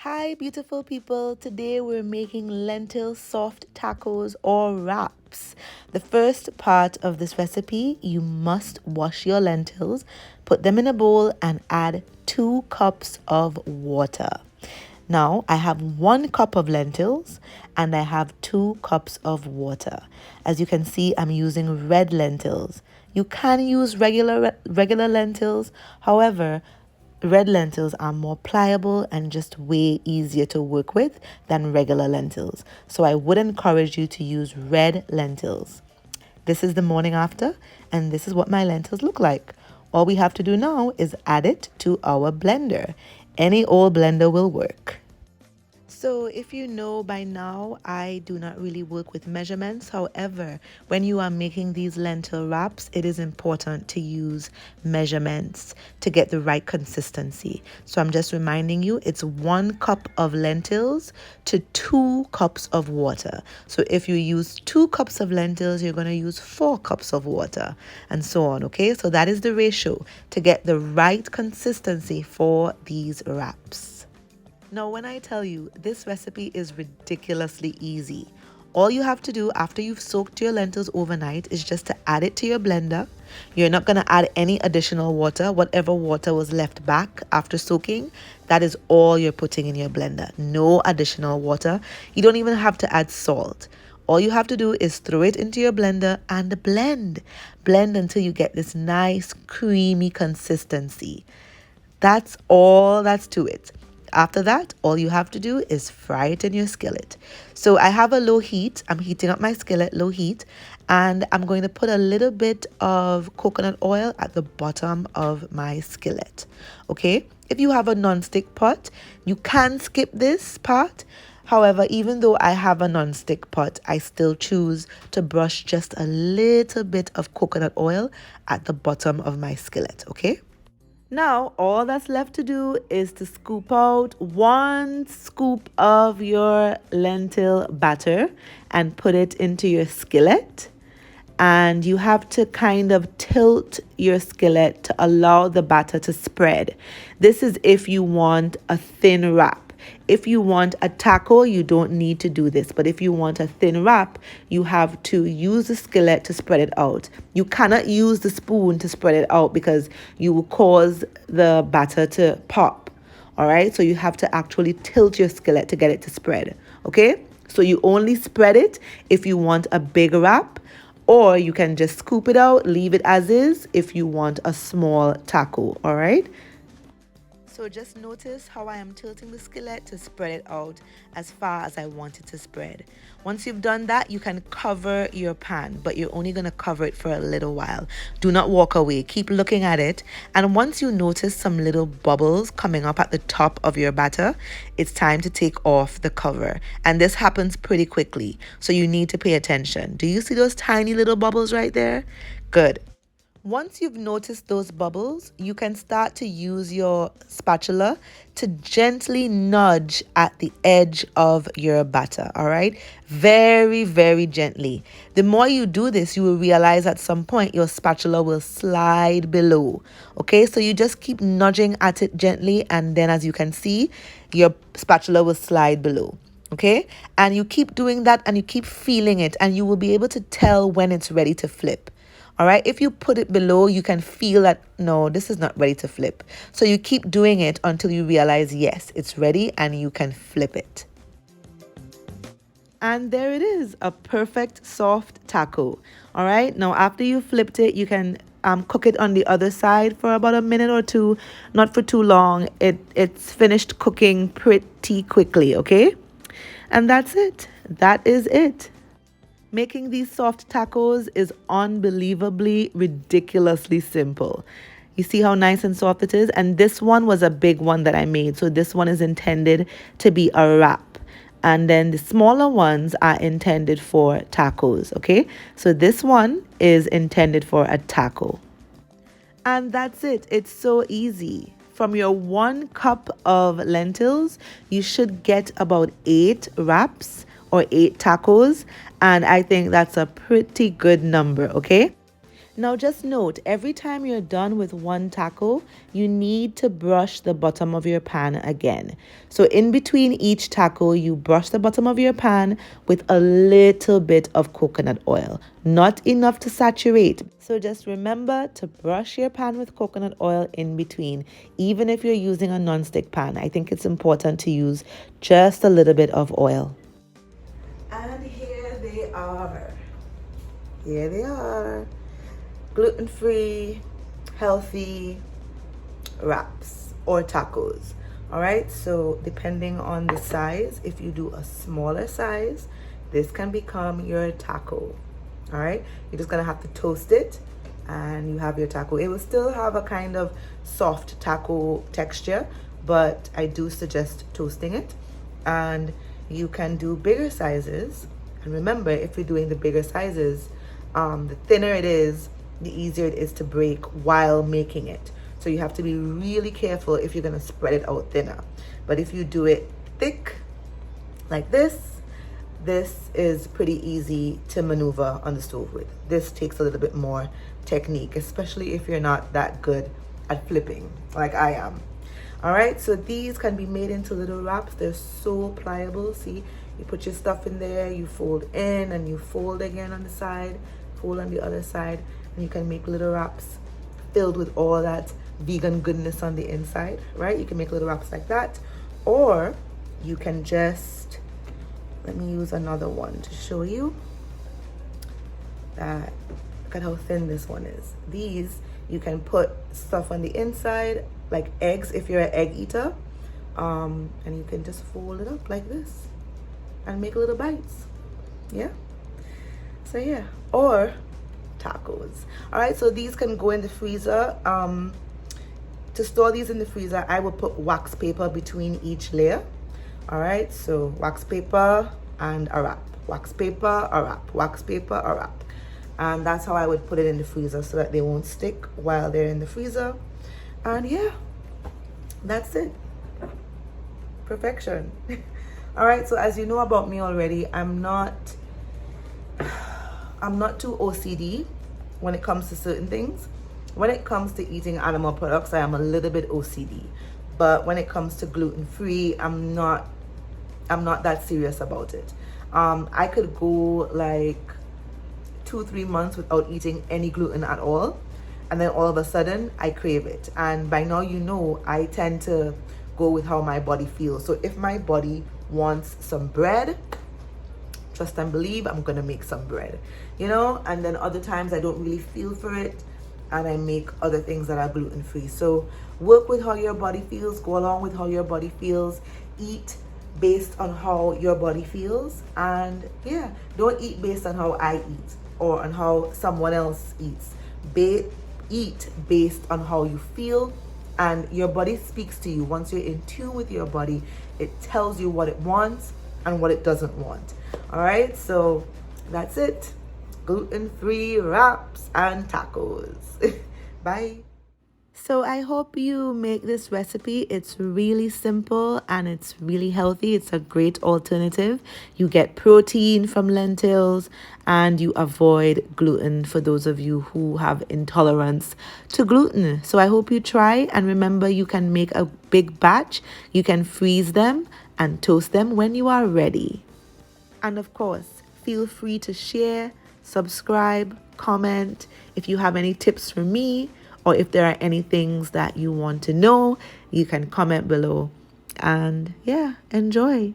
Hi, beautiful people. Today we're making lentil soft tacos or wraps. The first part of this recipe, you must wash your lentils, put them in a bowl, and add 2 cups of water. Now, I have 1 cup of lentils and I have 2 cups of water. As you can see, I'm using red lentils. You can use regular lentils. However, red lentils are more pliable and just way easier to work with than regular lentils. So I would encourage you to use red lentils. This is the morning after, and this is what my lentils look like. All we have to do now is add it to our blender. Any old blender will work. So if you know by now, I do not really work with measurements. However, when you are making these lentil wraps, it is important to use measurements to get the right consistency. So I'm just reminding you, it's 1 cup of lentils to 2 cups of water. So if you use 2 cups of lentils, you're going to use 4 cups of water and so on. Okay, so that is the ratio to get the right consistency for these wraps. Now, when I tell you this recipe is ridiculously easy, all you have to do after you've soaked your lentils overnight is just to add it to your blender. You're not going to add any additional water. Whatever water was left back after soaking, that is all you're putting in your blender. No additional water. You don't even have to add salt. All you have to do is throw it into your blender and blend. Blend until you get this nice creamy consistency. That's all that's to it. After that, all you have to do is fry it in your skillet. So I have a low heat. I'm heating up my skillet, low heat, and I'm going to put a little bit of coconut oil at the bottom of my skillet. Okay? If you have a non-stick pot, you can skip this part. However, even though I have a non-stick pot, I still choose to brush just a little bit of coconut oil at the bottom of my skillet. Okay? Now, all that's left to do is to scoop out 1 scoop of your lentil batter and put it into your skillet. And you have to kind of tilt your skillet to allow the batter to spread. This is if you want a thin wrap. If you want a taco, you don't need to do this. But if you want a thin wrap, you have to use the skillet to spread it out. You cannot use the spoon to spread it out because you will cause the batter to pop. All right, so you have to actually tilt your skillet to get it to spread. Okay, so you only spread it if you want a big wrap. Or you can just scoop it out, leave it as is if you want a small taco, all right? So just notice how I am tilting the skillet to spread it out as far as I want it to spread. Once you've done that, you can cover your pan, but you're only going to cover it for a little while. Do not walk away. Keep looking at it. And once you notice some little bubbles coming up at the top of your batter, it's time to take off the cover. And this happens pretty quickly, so you need to pay attention. Do you see those tiny little bubbles right there? Good. Once you've noticed those bubbles, you can start to use your spatula to gently nudge at the edge of your batter, all right? Very, very gently. The more you do this, you will realize at some point your spatula will slide below, okay? So you just keep nudging at it gently, and then as you can see, your spatula will slide below. Okay, and you keep doing that and you keep feeling it, and you will be able to tell when it's ready to flip. All right, if you put it below, you can feel that, no, this is not ready to flip. So you keep doing it until you realize, yes, it's ready, and you can flip it. And there it is, a perfect soft taco. All right, now after you flipped it, you can cook it on the other side for about a minute or two, not for too long. It's finished cooking pretty quickly, okay? And that's it. That is it. Making these soft tacos is unbelievably, ridiculously simple. You see how nice and soft it is? And this one was a big one that I made. So this one is intended to be a wrap. And then the smaller ones are intended for tacos, okay? So this one is intended for a taco. And that's it. It's so easy. From your 1 cup of lentils, you should get about 8 wraps or 8 tacos. And I think that's a pretty good number, okay? Now just note, every time you're done with one taco, you need to brush the bottom of your pan again. So in between each taco, you brush the bottom of your pan with a little bit of coconut oil, not enough to saturate. So just remember to brush your pan with coconut oil in between, even if you're using a non-stick pan. I think it's important to use just a little bit of oil. And here they are. Here they are. Gluten-free, healthy wraps or tacos. All right, so depending on the size, if you do a smaller size, this can become your taco. All right, you're just gonna have to toast it and you have your taco. It will still have a kind of soft taco texture, but I do suggest toasting it. And you can do bigger sizes, and remember, if you're doing the bigger sizes, the thinner it is, the easier it is to break while making it. So you have to be really careful if you're gonna spread it out thinner. But if you do it thick, like this is pretty easy to maneuver on the stove with. This takes a little bit more technique, especially if you're not that good at flipping, like I am. All right, so these can be made into little wraps. They're so pliable. See, you put your stuff in there, you fold in and you fold again on the side, fold on the other side, and you can make little wraps filled with all that vegan goodness on the inside, right? You can make little wraps like that, or you can just, let me use another one to show you that. Look at how thin this one is. These, you can put stuff on the inside, like eggs if you're an egg eater, and you can just fold it up like this and make little bites. Yeah, so yeah, or tacos. All right, so these can go in the freezer. To store these in the freezer, I will put wax paper between each layer. All right, so wax paper and a wrap, wax paper, a wrap, wax paper, a wrap. And that's how I would put it in the freezer so that they won't stick while they're in the freezer. And yeah, that's it. Perfection. All right, so as you know about me already, I'm not too OCD when it comes to certain things. When it comes to eating animal products, I am a little bit OCD. But when it comes to gluten-free, I'm not that serious about it. I could go like 2-3 months without eating any gluten at all, and then all of a sudden I crave it. And by now, you know, I tend to go with how my body feels. So if my body wants some bread, trust and believe, I'm gonna make some bread, you know. And then other times I don't really feel for it, and I make other things that are gluten-free. So work with how your body feels, go along with how your body feels, eat based on how your body feels, and yeah, don't eat based on how I eat or on how someone else eats. Eat based on how you feel, and your body speaks to you. Once you're in tune with your body, it tells you what it wants and what it doesn't want. All right, so that's it. Gluten-free wraps and tacos. Bye. So I hope you make this recipe. It's really simple and it's really healthy. It's a great alternative. You get protein from lentils and you avoid gluten for those of you who have intolerance to gluten. So I hope you try, and remember, you can make a big batch. You can freeze them and toast them when you are ready. And of course, feel free to share, subscribe, comment if you have any tips for me, or if there are any things that you want to know, you can comment below. And yeah, enjoy.